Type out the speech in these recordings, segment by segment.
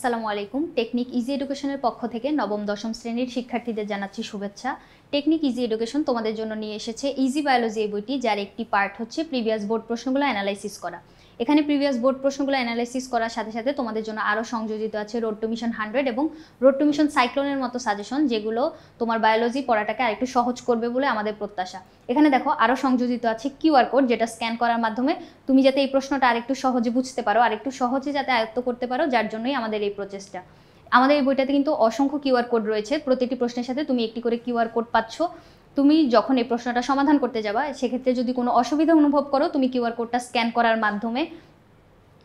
আসসালামু আলাইকুম। Technique easy এডুকেশনের পক্ষ থেকে নবম দশম শ্রেণীর শিক্ষার্থীদের জানাচ্ছি শুভেচ্ছা। টেকনিক ইজি এডুকেশন তোমাদের জন্য নিয়ে এসেছে ইজি বায়োলজি এই বইটি, যার একটি পার্ট হচ্ছে প্রিভিয়াস বোর্ড প্রশ্নগুলো অ্যানালাইসিস করা। এখানে প্রিভিয়াস বোর্ড প্রশ্নগুলো অ্যানালাইসিস করার সাথে সাথে তোমাদের জন্য আরও সংযোজিত আছে রোড টু মিশন 100 এবং রোড টু মিশন সাইক্লোনের মতো সাজেশন, যেগুলো তোমার বায়োলজি পড়াটাকে আরেকটু সহজ করবে বলে আমাদের প্রত্যাশা। এখানে দেখো আরও সংযোজিত আছে কিউআর কোড, যেটা স্ক্যান করার মাধ্যমে তুমি যাতে এই প্রশ্নটা আরেকটু সহজে বুঝতে পারো, আরেকটু সহজে যাতে আয়ত্ত করতে পারো, যার জন্যই আমাদের এই প্রচেষ্টা। আমাদের এই বইটাতে কিন্তু অসংখ্য কিউআর কোড রয়েছে, প্রতিটি প্রশ্নের সাথে তুমি একটি করে কিউআর কোড পাচ্ছ। তুমি যখন এই প্রশ্নটা সমাধান করতে যাবা, সেক্ষেত্রে যদি কোনো অসুবিধা অনুভব করো, তুমি কিউআর কোডটা স্ক্যান করার মাধ্যমে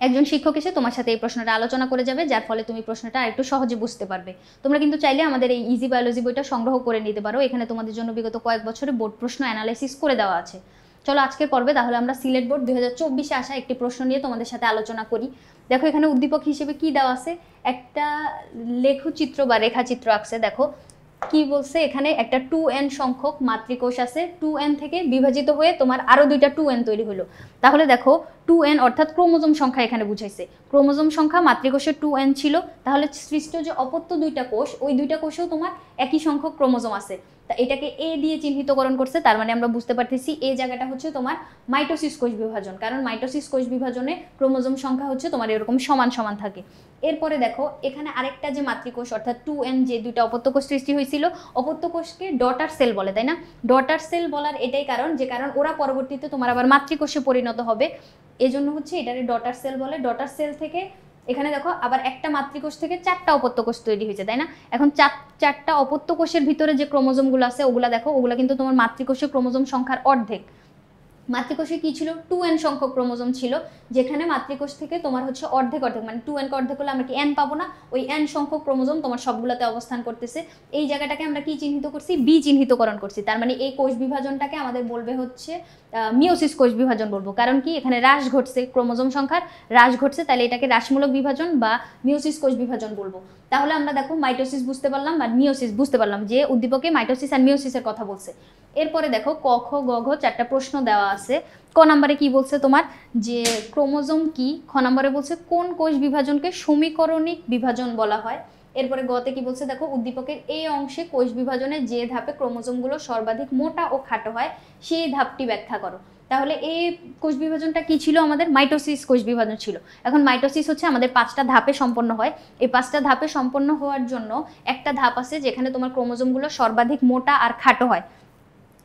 একজন শিক্ষক এসে তোমার সাথে এই প্রশ্নটা আলোচনা করে যাবে, যার ফলে তুমি প্রশ্নটা আরেকটু সহজে বুঝতে পারবে। তোমরা কিন্তু চাইলে আমাদের এই ইজি বায়োলজি বইটা সংগ্রহ করে নিতে পারো। এখানে তোমাদের জন্য বিগত কয়েক বছরে বোর্ড প্রশ্ন অ্যানালাইসিস করে দেওয়া আছে। চলো আজকের পর্বে তাহলে আমরা সিলেট বোর্ড 2024-এ আসা একটি প্রশ্ন নিয়ে তোমাদের সাথে আলোচনা করি। দেখো এখানে উদ্দীপক হিসেবে কি দেওয়া আছে, একটা লেখচিত্র বা রেখাচিত্র আঁকছে। দেখো কি বলছে, এখানে একটা 2n সংখ্যক মাতৃকোষ আছে, 2n থেকে বিভাজিত হয়ে তোমার আরো দুইটা 2n তৈরি হলো। তাহলে দেখো 2n অর্থাৎ ক্রোমোজোম সংখ্যা এখানে বুঝাইছে। ক্রোমোজোম সংখ্যা মাতৃকোষে 2n ছিল, তাহলে সৃষ্ট যে অপত্য দুইটা কোষ, ওই দুইটা কোষেও তোমার একই সংখ্যক ক্রোমোজোম আছে। তা এটাকে এ দিয়ে চিহ্নিতকরণ করছে, তার মানে আমরা বুঝতে পারতেছি এই জায়গাটা হচ্ছে তোমার মাইটোসিস কোষ বিভাজন, কারণ মাইটোসিস কোষ বিভাজনে ক্রোমোজোম সংখ্যা হচ্ছে তোমার এরকম সমান সমান থাকে। এরপরে দেখো এখানে আরেকটা যে মাতৃকোষ অর্থাৎ 2n, যে দুইটা অপত্য কোষ সৃষ্টি হয়েছিল, অপত্য কোষকে ডটার সেল বলে, তাই না? ডটার সেল বলার এটাই কারণ, যে কারণ ওরা পরবর্তীতে তোমার আবার মাতৃকোষে পরিণত হবে, এজন্য হচ্ছে এটারে ডটার সেল বলে। ডটার সেল থেকে এখানে দেখো আবার একটা মাতৃকোষ থেকে 4টা অপত্য কোষ তৈরি হয়েছে, তাই না? এখন চারটা অপত্য কোষের ভিতরে যে ক্রোমোজোমগুলো আছে ওগুলা দেখো, ওগুলা কিন্তু তোমার মাতৃকোষের ক্রোমোজোম সংখ্যার অর্ধেক। মাতৃকোষে কি ছিল? 2n সংখ্যক ক্রোমোজোম ছিল, যেখানে মাতৃকোষ থেকে তোমার হচ্ছে অর্ধেক মানে 2n কে অর্ধেক হলে আমরা কি n পাবো না? ওই n সংখ্যক ক্রোমোজোম তোমার সবগুলোতে অবস্থান করতেছে। এই জায়গাটাকে আমরা কি চিহ্নিত করছি? বি চিহ্নিতকরণ করছি। তার মানে এই কোষ বিভাজনটাকে আমাদের বলবে হচ্ছে মিওসিস কোষ বিভাজন বলবো। কারণ কি, এখানে হ্রাস ঘটছে, ক্রোমোজোম সংখ্যার হ্রাস ঘটছে, তাহলে এটাকে হ্রাসমূলক বিভাজন বা মিওসিস কোষ বিভাজন বলবো। তাহলে আমরা দেখো মাইটোসিস বুঝতে পারলাম আর মিওসিস বুঝতে পারলাম, যে উদ্দীপকে মাইটোসিস আর মিওসিসের কথা বলছে। এরপরে দেখো ক খ গ ঘ 4টা প্রশ্ন দেওয়া আছে। ক নম্বরে কি বলছে তোমার, যে ক্রোমোজোম কি? খ নম্বরে বলছে কোন কোষ বিভাজনকে সমীকরণিক বিভাজন বলা হয়। এরপরে গতে কি বলছে, দেখো উদ্দীপকের এই অংশে কোষ বিভাজনের যে ধাপে ক্রোমোজোমগুলো সর্বাধিক মোটা ও খাটো হয় সেই ধাপটি ব্যাখ্যা করো। তাহলে এই কোষ বিভাজনটা কি ছিল? আমাদের মাইটোসিস কোষ বিভাজন ছিল। এখন মাইটোসিস হচ্ছে আমাদের 5টা ধাপে সম্পন্ন হয়। এই 5টা ধাপে সম্পন্ন হওয়ার জন্য একটা ধাপ আছে যেখানে তোমার ক্রোমোজোমগুলো সর্বাধিক মোটা আর খাটো হয়,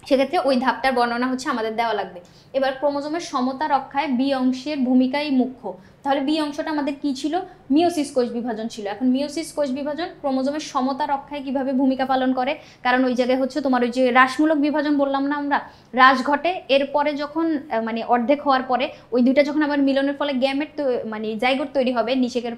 সেক্ষেত্রে ওই ধাপটার বর্ণনা হচ্ছে আমাদের দেওয়া লাগবে। এবার ক্রোমোজোমের সমতা রক্ষায় বি অংশের ভূমিকাই মুখ্য। তাহলে বি অংশটা আমাদের কি ছিল? মিওসিস কোষ বিভাজন ছিল। এখন মিওসিস কোষ বিভাজন ক্রোমোজোমের সমতা রক্ষায় কিভাবে ভূমিকা পালন করে? কারণ ওই জায়গায় হচ্ছে তোমার ওই যে হ্রাসমূলক বিভাজন বললাম না আমরা, হ্রাস ঘটে। এরপরে যখন মানে অর্ধেক হওয়ার পরে ওই দুইটা যখন আবার মিলনের ফলে গ্যামেট মানে জাইগোট তৈরি হবে নিষেকের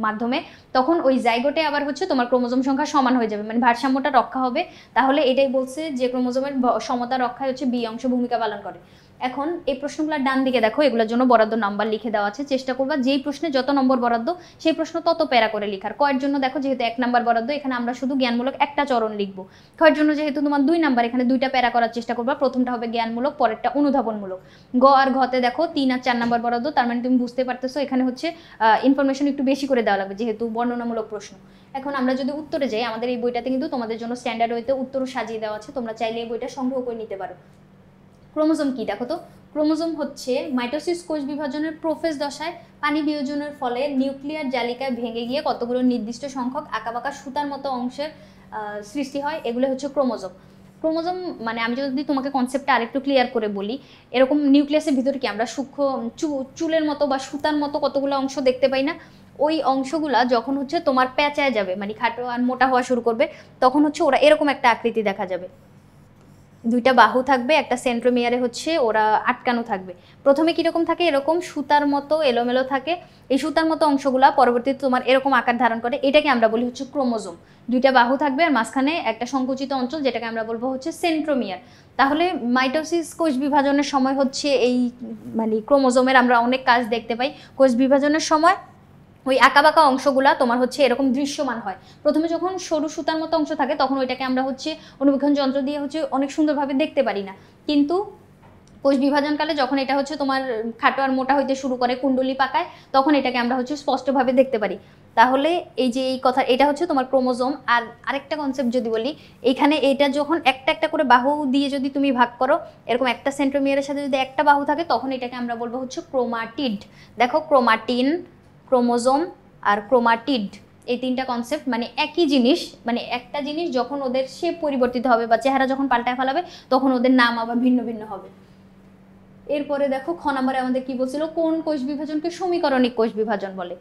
মাধ্যমে, তখন ওই জাইগোটে আবার হচ্ছে তোমার ক্রোমোজোম সংখ্যা সমান হয়ে যাবে, মানে ভারসাম্যটা রক্ষা হবে। তাহলে এটাই বলছে যে ক্রোমোজোমের সমতা রক্ষায় হচ্ছে বি অংশ ভূমিকা পালন করে। এখন এই প্রশ্নগুলোর ডান দিকে দেখো, এগুলোর জন্য বরাদ্দ নাম্বার লিখে দেওয়া আছে। চেষ্টা করবা যেই প্রশ্নে যত নম্বর বরাদ্দ সেই প্রশ্ন তত প্যারা করে লিখার। কয়ের জন্য দেখো যেহেতু 1 নাম্বার বরাদ্দ, এখানে আমরা শুধু জ্ঞানমূলক একটা চরণ লিখবো। কয়ের জন্য যেহেতু তোমার 2 নাম্বার, এখানে 2টা প্যারা করার চেষ্টা করবা। প্রথমটা হবে জ্ঞানমূলক, পরেরটা অনুধাবনমূলক। গ আর ঘতে দেখো 3 আর 4 নাম্বার বরাদ্দ। তার মানে তুমি বুঝতে পারতেছো এখানে হচ্ছে ইনফরমেশন একটু বেশি করে দেওয়া লাগবে, যেহেতু বর্ণনামূলক প্রশ্ন। এখন আমরা যদি উত্তরে যাই, আমাদের এই বইটাতে কিন্তু তোমাদের জন্য স্ট্যান্ডার্ড ওয়েতে উত্তরও সাজিয়ে দেওয়া আছে, তোমরা চাইলে এই বইটা সংগ্রহ করে নিতে পারো। ক্রোমোজোম কি দেখো তো, ক্রোমোজোম হচ্ছে মাইটোসিস কোষ বিভাজনের প্রোফেজ দশায় পানি বিয়োজনের ফলে নিউক্লিয়ার জালিকায় ভেঙে গিয়ে কতগুলো নির্দিষ্ট সংখ্যক আঁকাবাঁকা সুতার মতো অংশের সৃষ্টি হয়, এগুলো হচ্ছে ক্রোমোজোম। ক্রোমোজোম মানে আমি যদি তোমাকে কনসেপ্টটা আরেকটু ক্লিয়ার করে বলি, এরকম নিউক্লিয়াসের ভিতরে কি আমরা সূক্ষ্ম চুলের মতো বা সুতার মতো কতগুলো অংশ দেখতে পাই না? ওই অংশগুলা যখন হচ্ছে তোমার প্যাঁচায় যাবে, মানে খাটো আর মোটা হওয়া শুরু করবে, তখন হচ্ছে ওরা এরকম একটা আকৃতি দেখা যাবে। 2টা বাহু থাকবে, একটা সেন্ট্রোমিয়ারে হচ্ছে ওরা আটকানো থাকবে। প্রথমে কিরকম থাকে? এরকম সুতার মতো এলোমেলো থাকে। এই সুতার মতো অংশগুলা পরবর্তীতে তোমার এরকম আকার ধারণ করে, এটাকে আমরা বলি হচ্ছে ক্রোমোজোম। 2টা বাহু থাকবে আর মাঝখানে একটা সংকুচিত অঞ্চল, যেটাকে আমরা বলবো হচ্ছে সেন্ট্রোমিয়ার। তাহলে মাইটোসিস কোষ বিভাজনের সময় হচ্ছে এই মানে ক্রোমোজোমের আমরা অনেক কাজ দেখতে পাই। কোষ বিভাজনের সময় ওই আঁকাবাঁকা অংশগুলা তোমার হচ্ছে এরকম দৃশ্যমান হয়। প্রথমে যখন সরু সুতার মতো অংশ থাকে তখন ওইটাকে আমরা হচ্ছে অনুবীক্ষণ যন্ত্র দিয়ে হচ্ছে অনেক সুন্দরভাবে দেখতে পারি না, কিন্তু কোষ বিভাজনকালে যখন এটা হচ্ছে তোমার খাটো আর মোটা হইতে শুরু করে, কুণ্ডলী পাকায়, তখন এটাকে আমরা হচ্ছে স্পষ্টভাবে দেখতে পারি। তাহলে এই যে এই কথা, এটা হচ্ছে তোমার ক্রোমোজোম। আর আরেকটা কনসেপ্ট যদি বলি, এখানে এটা যখন একটা একটা করে বাহু দিয়ে যদি তুমি ভাগ করো, এরকম একটা সেন্ট্রোমিয়ারের সাথে যদি একটা বাহু থাকে, তখন এটাকে আমরা বলবো হচ্ছে ক্রোমাটিড। দেখো, ক্রোমাটিন, ক্রোমোজোম আর ক্রোমাটিড, এই তিনটা কনসেপ্ট মানে একই জিনিস। মানে একটা জিনিস যখন ওদের শেপ পরিবর্তিত হবে বা চেহারা যখন পাল্টায় ফেলাবে, তখন ওদের নাম আবার ভিন্ন ভিন্ন হবে। এরপরে দেখো, খ নম্বরে আমাদের কি বলছিল, কোন কোষ বিভাজনকে সমীকরণিক কোষ বিভাজন বলে?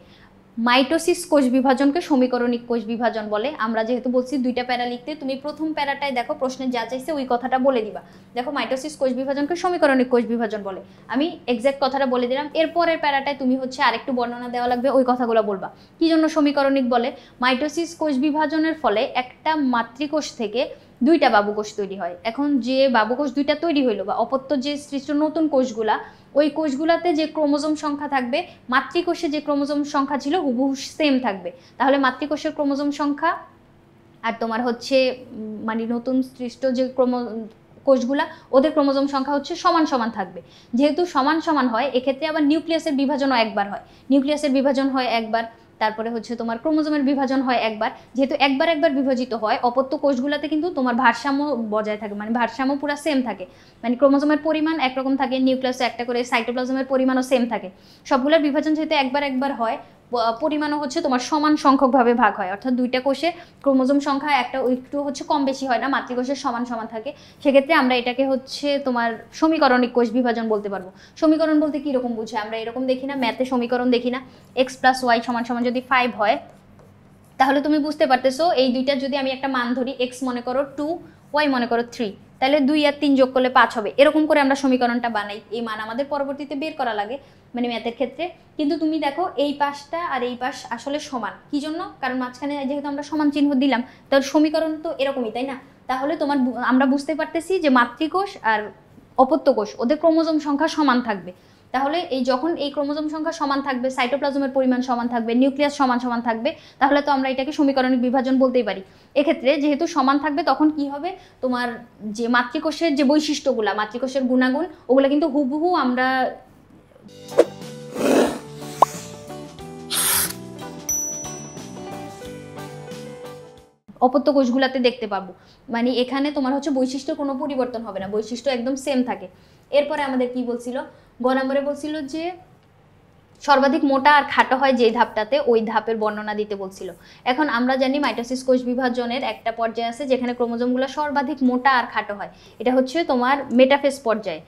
মাইটোসিস কোষ বিভাজনকে সমীকরণিক কোষ বিভাজন বলে। আমরা যেহেতু বলছি দুইটা প্যারা লিখতে, তুমি প্রথম প্যারাটায় দেখো প্রশ্নে যা চাইছে ওই কথাটা বলে দিবা। দেখো, মাইটোসিস কোষ বিভাজনকে সমীকরণিক কোষ বিভাজন বলে, আমি এক্সাক্ট কথাটা বলে দিলাম। এরপরের প্যারাটায় তুমি হচ্ছে আরেকটু বর্ণনা দেওয়া লাগবে, ওই কথাগুলো বলবা কি জন্য সমীকরণিক বলে। মাইটোসিস কোষ বিভাজনের ফলে একটা মাতৃকোষ থেকে দুইটা বাবুকোষ তৈরি হয়। এখন যে বাবুকোষ দুইটা তৈরি হইলো বা অপত্য যে সৃষ্ট নতুন কোষগুলা, ওই কোষগুলাতে যে ক্রোমোজোম সংখ্যা থাকবে, মাতৃকোষে যে ক্রোমোজোম সংখ্যা ছিল হুবহু সেম থাকবে। তাহলে মাতৃকোষের ক্রোমোজোম সংখ্যা আর তোমার হচ্ছে মানে নতুন সৃষ্ট যে কোষগুলা, ওদের ক্রোমোজোম সংখ্যা হচ্ছে সমান সমান থাকবে। যেহেতু সমান সমান হয়, এক্ষেত্রে আবার নিউক্লিয়াসের বিভাজনও একবার হয়। নিউক্লিয়াসের বিভাজন হয় একবার, তারপরে হচ্ছে তোমার ক্রোমোজোমের বিভাজন হয় একবার। যেহেতু একবার একবার বিভাজিত হয়, অপত্য কোষগুলোতে কিন্তু তোমার ভারসাম্য বজায় থাকে, মানে ভারসাম্য পুরো সেম থাকে। মানে ক্রোমোজোমের পরিমাণ একরকম থাকে, নিউক্লিয়াসে একটা করে, সাইটোপ্লাজমের পরিমাণও সেম থাকে। সবগুলোর বিভাজন যেহেতু একবার একবার হয়, পরিমাণও হচ্ছে তোমার সমান সংখ্যকভাবে ভাগ হয়। অর্থাৎ দুইটা কোষে ক্রোমোজোম সংখ্যা একটা একটু হচ্ছে কম বেশি হয় না, মাতৃকোষের সমান সমান থাকে। সেক্ষেত্রে আমরা এটাকে হচ্ছে তোমার সমীকরণিক কোষ বিভাজন বলতে পারবো। সমীকরণ বলতে কীরকম বুঝে, আমরা এরকম দেখি না, ম্যাথে সমীকরণ দেখি না, x + y = যদি 5 হয়, তাহলে তুমি বুঝতে পারতেছো এই দুইটা যদি আমি একটা মান ধরি, x মনে করো 2, y মনে করো 3, তাহলে 2 আর 3 যোগ করলে 5 হবে। এরকম করে আমরা সমীকরণটা বানাই, এই মান আমাদের পরবর্তীতে বের করা লাগে মানে ম্যাথের ক্ষেত্রে। কিন্তু তুমি দেখো এই পাশটা আর এই পাশ আসলে সমান, কি জন্য? কারণ মাঝখানে যেহেতু আমরা সমান চিহ্ন দিলাম, তার সমীকরণ তো এরকমই, তাই না? তাহলে তোমার আমরা বুঝতে পারতেছি যে মাতৃকোষ আর অপত্য কোষ ওদের ক্রোমোজোম সংখ্যা সমান থাকবে। তাহলে এই যখন এই ক্রোমোজোম সংখ্যা সমান থাকবে, সাইটোপ্লাজমের পরিমাণ সমান থাকবে, নিউক্লিয়াস সমান সমান থাকবে, তাহলে তো আমরা এটাকে সমীকরণিক বিভাজন বলতেই পারি। এক্ষেত্রে যেহেতু সমান থাকবে, তখন কি হবে, তোমার যে মাতৃকোষের যে বৈশিষ্ট্যগুলা, মাতৃকোষের গুণাগুণ, ওগুলা কিন্তু হুবহু আমরা অপত্য কোষগুলাতে দেখতে পাবো। মানে এখানে তোমার হচ্ছে বৈশিষ্ট্য কোনো পরিবর্তন হবে না, বৈশিষ্ট্য একদম সেম থাকে। এরপরে আমাদের কি বলছিল, গ নম্বরে বলছিল যে সর্বাধিক মোটা আর খাটো হয় যে ধাপটাতে, ওই ধাপের বর্ণনা দিতে বলছিল। এখন আমরা জানি মাইটোসিস কোষ বিভাজনের একটা পর্যায়ে আছে যেখানে ক্রোমোজোমগুলো সর্বাধিক মোটা আর খাটো হয়, এটা হচ্ছে তোমার মেটাফেজ পর্যায়ে।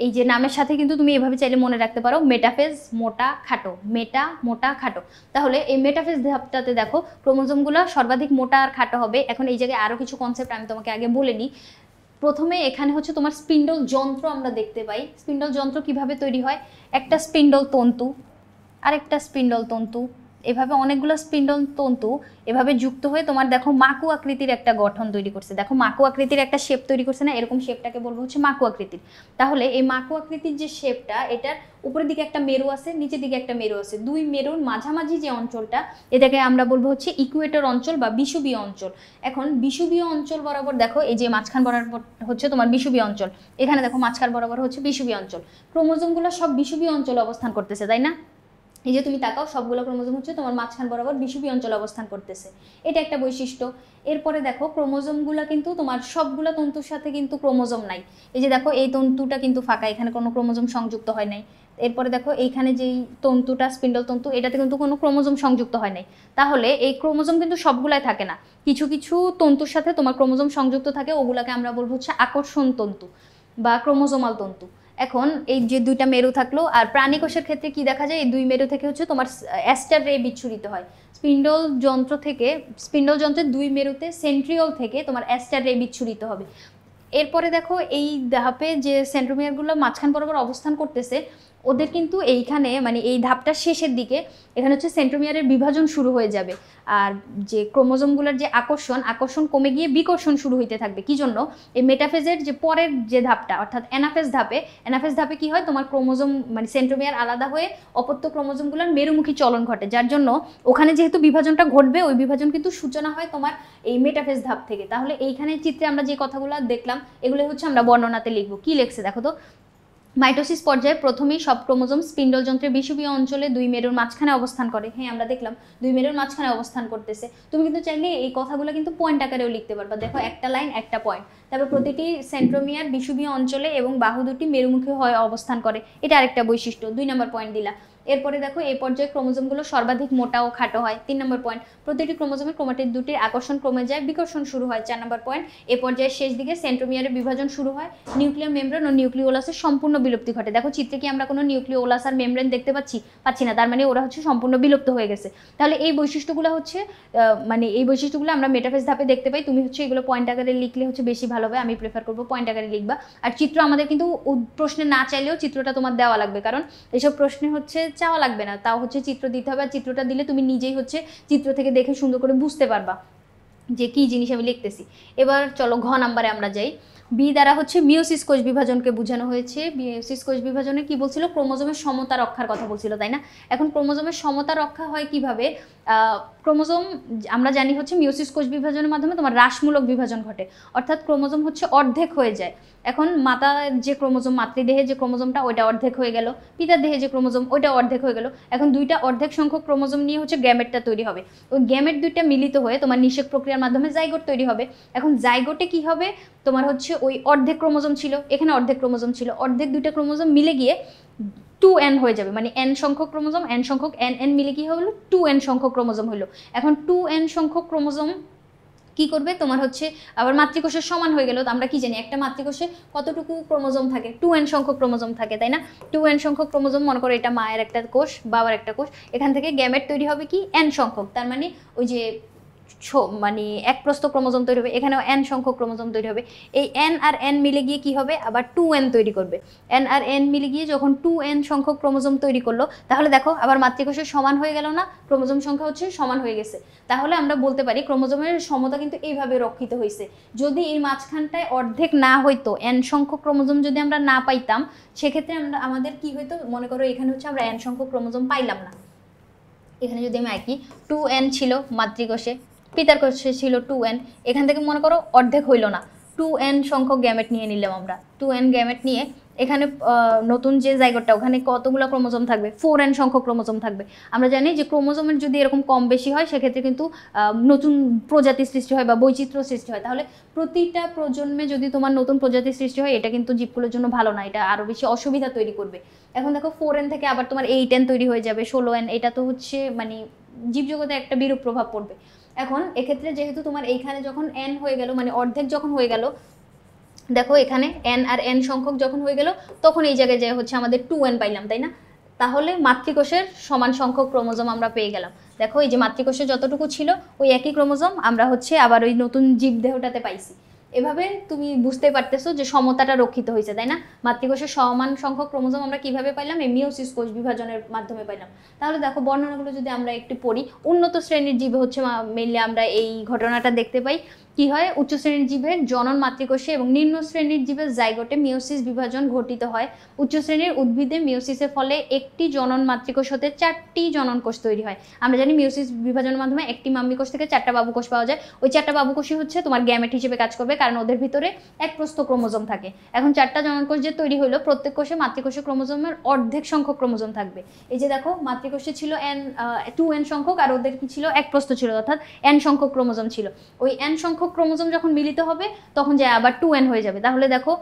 এই যে নামের সাথে কিন্তু তুমি এভাবে চাইলে মনে রাখতে পারো, মেটাফেজ মোটা খাটো, মেটা মোটা খাটো। তাহলে এই মেটাফেজ ধাপটাতে দেখো ক্রোমোজোমগুলো সর্বাধিক মোটা আর খাটো হবে। এখন এই জায়গায় আরও কিছু কনসেপ্ট আমি তোমাকে আগে বলে নিই। প্রথমে এখানে হচ্ছে তোমার স্পিন্ডল যন্ত্র আমরা দেখতে পাই। স্পিন্ডল যন্ত্র কিভাবে তৈরি হয়, একটা স্পিন্ডল তন্তু, আরেকটা স্পিন্ডল তন্তু, এভাবে অনেকগুলো স্পিন্ডল তন্তু এভাবে যুক্ত হয়ে তোমার দেখো মাকু আকৃতির একটা গঠন তৈরি করছে। দেখো মাকু আকৃতির একটা শেপ তৈরি করছে না, এরকম শেপটাকে বলবো হচ্ছে মাকু আকৃতির। তাহলে এই মাকু আকৃতির যে শেপটা, এটার উপরের দিকে একটা মেরু আছে, নিচের দিকে একটা মেরু আছে, দুই মেরুর মাঝামাঝি যে অঞ্চলটা, এটাকে আমরা বলবো হচ্ছে ইকুয়েটর অঞ্চল বা বিষুবীয় অঞ্চল। এখন বিষুবীয় অঞ্চল বরাবর দেখো এই যে মাঝখান বরাবর হচ্ছে তোমার বিষুবীয় অঞ্চল, এখানে দেখো মাঝখান বরাবর হচ্ছে বিষুবীয় অঞ্চল। ক্রোমোজোমগুলো সব বিষুবীয় অঞ্চলে অবস্থান করতেছে, তাই না? এই যে তুমি তাকাও, সবগুলো ক্রোমোজোম হচ্ছে তোমার মাঝখান বরাবর বিষুবীয় অঞ্চলে অবস্থান করতেছে, এটা একটা বৈশিষ্ট্য। এরপরে দেখো ক্রোমোজোমগুলো কিন্তু তোমার সবগুলো তন্তুর সাথে কিন্তু ক্রোমোজোম নাই। এই যে দেখো এই তন্তুটা কিন্তু ফাঁকা, এখানে কোনো ক্রোমোজোম সংযুক্ত হয় নাই। এরপরে দেখো এইখানে যেই তন্তুটা স্পিন্ডল তন্তু, এটাতে কিন্তু কোনো ক্রোমোজোম সংযুক্ত হয় নাই। তাহলে এই ক্রোমোজোম কিন্তু সবগুলাই থাকে না, কিছু কিছু তন্তুর সাথে তোমার ক্রোমোজোম সংযুক্ত থাকে, ওগুলাকে আমরা বলবো হচ্ছে আকর্ষণ তন্তু বা ক্রোমোজোমাল তন্তু। এখন এই যে দুইটা মেরু থাকলো, আর প্রাণী কোষের ক্ষেত্রে কি দেখা যায়, এই দুই মেরু থেকে হচ্ছে তোমার অ্যাস্টার রে বিচ্ছুরিত হয়। স্পিন্ডল যন্ত্র থেকে, স্পিন্ডল যন্ত্রের দুই মেরুতে সেন্ট্রিওল থেকে তোমার অ্যাস্টার রে বিচ্ছুরিত হবে। এরপরে দেখো এই ধাপে যে সেন্ট্রোমিয়ারগুলো মাঝখান বরাবর অবস্থান করতেছে, ওদের কিন্তু এইখানে মানে এই ধাপটার শেষের দিকে এখানে হচ্ছে সেন্ট্রোমিয়ারের বিভাজন শুরু হয়ে যাবে। আর যে ক্রোমোজোমগুলোর যে আকর্ষণ কমে গিয়ে বিকর্ষণ শুরু হইতে থাকবে। কি জন্য? এই মেটাফেজের যে পরের যে ধাপটা অর্থাৎ অ্যানাফেজ ধাপে কি হয়, তোমার ক্রোমোজোম মানে সেন্ট্রোমিয়ার আলাদা হয়ে অপত্য ক্রোমোজোমগুলোর মেরুমুখী চলন ঘটে, যার জন্য ওখানে যেহেতু বিভাজনটা ঘটবে, ওই বিভাজন কিন্তু সূচনা হয় তোমার এই মেটাফেজ ধাপ থেকে। তাহলে এইখানে চিত্রে আমরা যে কথাগুলো দেখলাম, এগুলো হচ্ছে আমরা বর্ণনাতে লিখবো। কি লেখছে দেখো তো, মাইটোসিস পর্যায়ে প্রথমেই সব ক্রোমোজোম স্পিন্ডল যন্ত্রের বিষুবীয় অঞ্চলে দুই মেরুর মাঝখানে অবস্থান করে। হ্যাঁ, আমরা দেখলাম দুই মেরুর মাঝখানে অবস্থান করতেছে। তুমি কিন্তু চাইলে এই কথাগুলো কিন্তু পয়েন্ট আকারেও লিখতে পারবা। দেখো, একটা লাইন একটা পয়েন্ট। তারপর প্রতিটি সেন্ট্রোমিয়ার বিষুবীয় অঞ্চলে এবং বাহু দুটি মেরুমুখী হয়ে অবস্থান করে, এটা আরেকটা বৈশিষ্ট্য। 2 নম্বর পয়েন্ট দিলা। এরপরে দেখো, এই পর্যায়ে ক্রোমোজোমগুলো সর্বাধিক মোটা ও খাটো হয়। 3 নম্বর পয়েন্ট। প্রতিটি ক্রোমোজোমের ক্রোমাটিড দুটির আকর্ষণ কমে যায়, বিকর্ষণ শুরু হয়। 4 নম্বর পয়েন্ট। এই পর্যায়ে শেষ দিকে সেন্ট্রোমিয়ারের বিভাজন শুরু হয়, নিউক্লিয়ার মেমব্রেন ও নিউক্লিওলাসের সম্পূর্ণ বিলুপ্তি ঘটে। দেখো চিত্রে কি আমরা কোনো নিউক্লিওলাস আর মেমব্রেন দেখতে পাচ্ছি না, তার মানে ওরা হচ্ছে সম্পূর্ণ বিলুপ্ত হয়ে গেছে। তাহলে এই বৈশিষ্ট্যগুলো হচ্ছে এই বৈশিষ্ট্যগুলো আমরা মেটাফেজ ধাপে দেখতে পাই। তুমি হচ্ছে এগুলো পয়েন্ট আকারে লিখলে হচ্ছে বেশি ভালো হবে। আমি প্রেফার করবো পয়েন্ট আকারে লিখবা। আর চিত্র আমাদের কিন্তু প্রশ্নে না চাইলেও চিত্রটা তোমার দেওয়া লাগবে, কারণ এসব প্রশ্নে হচ্ছে চাওয়া লাগবে না, তাও হচ্ছে চিত্র দিতে হবে। আর চিত্রটা দিলে তুমি নিজেই হচ্ছে চিত্র থেকে দেখে সুন্দর করে বুঝতে পারবা যে কি জিনিস আমি লিখতেছি। এবার চলো ঘ নাম্বারে আমরা যাই। বি দ্বারা হচ্ছে মিওসিস কোষ বিভাজনকে বোঝানো হয়েছে। মিওসিস কোষ বিভাজনে কি বলছিল? ক্রোমোজোমের সমতা রক্ষার কথা বলছিল, তাই না? এখন ক্রোমোজোমের সমতা রক্ষা হয় কিভাবে? ক্রোমোজোম আমরা জানি হচ্ছে মিওসিস কোষ বিভাজনের মাধ্যমে তোমার হ্রাসমূলক বিভাজন ঘটে, অর্থাৎ ক্রোমোজোম হচ্ছে অর্ধেক হয়ে যায়। এখন মাতার যে ক্রোমোজোম, মাতৃদেহে যে ক্রোমোজোমটা, ওইটা অর্ধেক হয়ে গেল। পিতার দেহে যে ক্রোমোজোম, ওইটা অর্ধেক হয়ে গেল। এখন দুইটা অর্ধেক সংখ্যক ক্রোমোজোম নিয়ে হচ্ছে গ্যামেটটা তৈরি হবে। ওই গ্যামেট দুইটা মিলিত হয়ে তোমার নিষেক প্রক্রিয়ার মাধ্যমে জাইগোট তৈরি হবে। এখন জাইগোটে কি হবে? তোমার হচ্ছে ওই অর্ধেক ক্রোমোজোম ছিল, এখানে অর্ধেক ক্রোমোজোম ছিল, অর্ধেক দুইটা ক্রোমোজোম মিলে গিয়ে 2n হয়ে যাবে, মানে n সংখ্যক ক্রোমোজোম, n সংখ্যক n মিলে কি হলো? 2n সংখ্যক ক্রোমোজোম হলো। এখন 2n সংখ্যক ক্রোমোজোম কি করবে? তোমার হচ্ছে আবার মাতৃকোষের সমান হয়ে গেল। তো আমরা কি জানি একটা মাতৃকোষে কতটুকু ক্রোমোজোম থাকে? 2n সংখ্যক ক্রোমোজোম থাকে, তাই না? 2n সংখ্যক ক্রোমোজোম, মনে করো এটা মায়ের একটা কোষ, বাবার একটা কোষ, এখান থেকে গ্যামেট তৈরি হবে কি? n সংখ্যক। তার মানে ওই যে মানে এক প্রস্থ ক্রোমোজোম তৈরি হবে, এখানেও n সংখ্যক ক্রোমোজোম তৈরি হবে। এই n আর n মিলে গিয়ে কি হবে? আবার 2n তৈরি করবে। n আর n মিলে গিয়ে যখন 2n সংখ্যক ক্রোমোজোম তৈরি করলো, তাহলে দেখো আবার মাতৃকোষের সমান হয়ে গেল না? ক্রোমোজোম সংখ্যা হচ্ছে সমান হয়ে গেছে। তাহলে আমরা বলতে পারি ক্রোমোজোমের সমতা কিন্তু এইভাবে রক্ষিত হয়েছে। যদি এই মাঝখানটায় অর্ধেক না হইতো, n সংখ্যক ক্রোমোজোম যদি আমরা না পাইতাম, সেক্ষেত্রে আমাদের কি হইতো? মনে করো এখানে হচ্ছে আমরা n সংখ্যক ক্রোমোজোম পাইলাম না। এখানে যদি আমি আঁকি, 2n ছিল মাতৃকোষে, পিতার কোষে ছিল 2n, এখান থেকে মনে করো অর্ধেক হইল না, 2n সংখ্যক গ্যামেট নিয়ে নিলাম আমরা। 2n গ্যামেট নিয়ে এখানে নতুন যে জায়গাটা, ওখানে কতগুলো ক্রোমোজোম থাকবে? 4n সংখ্যক ক্রোমোজোম থাকবে। আমরা জানি যে ক্রোমোজোমের যদি এরকম কম বেশি হয়, সেক্ষেত্রে কিন্তু নতুন প্রজাতি সৃষ্টি হয় বা বৈচিত্র্য সৃষ্টি হয়। তাহলে প্রতিটা প্রজন্মে যদি তোমার নতুন প্রজাতি সৃষ্টি হয়, এটা কিন্তু জীবকুলের জন্য ভালো না, এটা আরও বেশি অসুবিধা তৈরি করবে। এখন দেখো 4n থেকে আবার তোমার 8n তৈরি হয়ে যাবে, 16n, এটা তো হচ্ছে মানে জীবজগতে একটা বিরূপ প্রভাব পড়বে। এখন এক্ষেত্রে যেহেতু তোমার এইখানে যখন n হয়ে গেল, মানে অর্ধেক যখন হয়ে গেল, দেখো এখানে n আর n সংখ্যক যখন হয়ে গেল, তখন এই জায়গায় যে হচ্ছে আমাদের 2n পাইলাম, তাই না? তাহলে মাতৃকোষের সমান সংখ্যক ক্রোমোজোম আমরা পেয়ে গেলাম। দেখো এই যে মাতৃকোষে যতটুকু ছিল ওই একই ক্রোমোজোম আমরা হচ্ছে আবার ওই নতুন জীবদেহটাতে পাইছি। এভাবে তুমি বুঝতে পারতেছো যে সমতাটা রক্ষিত হয়েছে, তাই না? মাতৃকোষের সমান সংখ্যক ক্রোমোজোম আমরা কিভাবে পাইলাম? এই মিওসিস কোষ বিভাজনের মাধ্যমে পাইলাম। তাহলে দেখো বর্ণনাগুলো যদি আমরা একটু পড়ি, উন্নত শ্রেণীর জীবে হচ্ছে মেইনলি আমরা এই ঘটনাটা দেখতে পাই। কি হয়? উচ্চ শ্রেণীর জীবের জনন মাতৃকোষে এবং নিম্ন শ্রেণীর জীবের জাইগোটে মিওসিস বিভাজন ঘটিত হয়। উচ্চ শ্রেণীর উদ্ভিদে মিওসিসের ফলে একটি জনন মাতৃকোষ হতে 4টি জনন কোষ তৈরি হয়। আমরা জানি মিওসিস বিভাজনের মাধ্যমে একটি মাম্মি কোষ থেকে 4টা বাবু কোষ পাওয়া যায়। ওই 4টা বাবু কোষই হচ্ছে তোমার গ্যামেট হিসেবে কাজ করবে, কারণ ওদের ভিতরে এক প্রস্থ ক্রোমোজোম থাকে। এখন 4টা জনন কোষ যে তৈরি হলো, প্রত্যেক কোষে মাতৃকোষে ক্রোমোজোমের অর্ধেক সংখ্যক ক্রোমোজোম থাকবে। এই যে দেখো মাতৃকোষে ছিল 2n সংখ্যক, আর ওদের কি ছিল? এক প্রস্থ ছিল, অর্থাৎ n সংখ্যক ক্রোমোজোম ছিল। ওই n সংখ্যক ক্রোমোজোম যখন মিলিত হবে, তখন যে আবার 2n হয়ে যাবে। তাহলে দেখো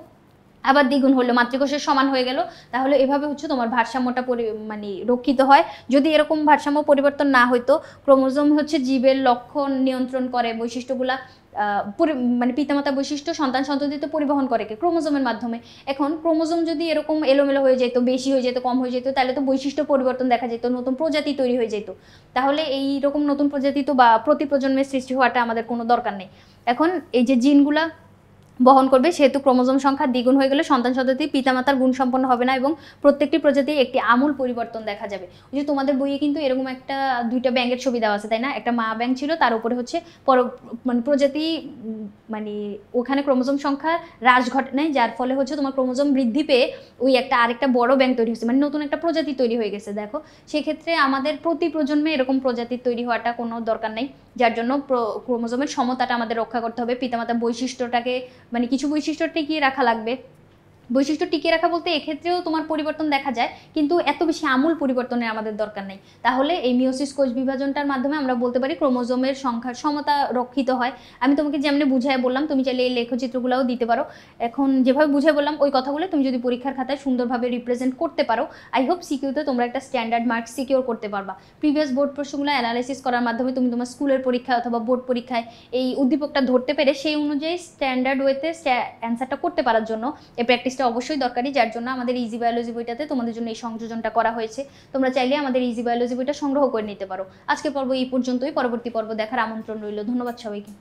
আবার দ্বিগুণ হলো, মাতৃকোষের সমান হয়ে গেল। তাহলে এভাবে হচ্ছে তোমার ভারসাম্যটা মানে রক্ষিত হয়। যদি এরকম ভারসাম্য পরিবর্তন না হইতো, ক্রোমোজোম হচ্ছে জীবের লক্ষণ নিয়ন্ত্রণ করে, বৈশিষ্ট্যগুলা মানে পিতামাতা বৈশিষ্ট্য সন্তান সন্ততিতে পরিবহন করে কে? ক্রোমোজোমের মাধ্যমে। এখন ক্রোমোজোম যদি এরকম এলোমেলো হয়ে যেত, বেশি হয়ে যেত, কম হয়ে যেত, তাহলে তো বৈশিষ্ট্য পরিবর্তন দেখা যেত, নতুন প্রজাতি তৈরি হয়ে যেত। তাহলে এই রকম নতুন প্রজাতি তো বা প্রতি প্রজন্মের সৃষ্টি হওয়াটা আমাদের কোনো দরকার নেই। এখন এই যে জিনগুলা বহন করবে, সেহেতু ক্রোমোজোম সংখ্যা দ্বিগুণ হয়ে গেলে সন্তান সন্ততি পিতামাতার গুণসম্পন্ন হবে না এবং প্রত্যেকটি প্রজাতি একটি আমূল পরিবর্তন দেখা যাবে। ওই যে তোমাদের বইয়ে কিন্তু এরকম একটা 2টা ব্যাঙের ছবি দেওয়া আছে, তাই না? একটা মা ব্যাঙ ছিল, তার উপরে হচ্ছে মানে প্রজাতি, মানে ওখানে ক্রোমোজোম সংখ্যা হ্রাস ঘটে নাই, যার ফলে হচ্ছে তোমার ক্রোমোজোম বৃদ্ধি পেয়ে ওই একটা আরেকটা বড় ব্যাঙ তৈরি হয়েছে, মানে নতুন একটা প্রজাতি তৈরি হয়ে গেছে। দেখো সেক্ষেত্রে আমাদের প্রতি প্রজন্মে এরকম প্রজাতির তৈরি হওয়াটা কোনো দরকার নেই, যার জন্য ক্রোমোজোমের সমতাটা আমাদের রক্ষা করতে হবে। পিতামাতার বৈশিষ্ট্যটাকে, মানে কিছু বৈশিষ্ট্য টিকিয়ে রাখা লাগবে। বৈশিষ্ট্য টিকিয়ে রাখা বলতে এক্ষেত্রেও তোমার পরিবর্তন দেখা যায়, কিন্তু এত বেশি আমূল পরিবর্তনের আমাদের দরকার নেই। তাহলে এই মিওসিস কোষ বিভাজনটার মাধ্যমে আমরা বলতে পারি ক্রোমোজোমের সংখ্যার সমতা রক্ষিত হয়। আমি তোমাকে যেমনি বুঝায় বললাম, তুমি চাইলে এই লেখচিত্রগুলোও দিতে পারো। এখন যেভাবে বুঝে বললাম ওই কথাগুলো তুমি যদি পরীক্ষার খাতায় সুন্দরভাবে রিপ্রেজেন্ট করতে পারো, আই হোপ সিকিউতে তোমরা একটা স্ট্যান্ডার্ড মার্ক সিকিউর করতে পারবা। প্রিভিয়াস বোর্ড প্রশ্নগুলো অ্যানালাইসিস করার মাধ্যমে তুমি তোমার স্কুলের পরীক্ষায় অথবা বোর্ড পরীক্ষায় এই উদ্দীপকটা ধরতে পেরে সেই অনুযায়ী স্ট্যান্ডার্ড ওয়েতে অ্যান্সারটা করতে পারার জন্য এই প্র্যাকটিসটা অবশ্যই দরকারি, যার জন্য আমাদের ইজি বায়োলজি বইটাতে তোমাদের জন্য এই সংযোজনটা করা হয়েছে। তোমরা চাইলে আমাদের ইজি বায়োলজি বইটা সংগ্রহ করে নিতে পারো। আজকের পর্ব এই পর্যন্তই, পরবর্তী পর্ব দেখার আমন্ত্রণ রইল। ধন্যবাদ সবাইকে।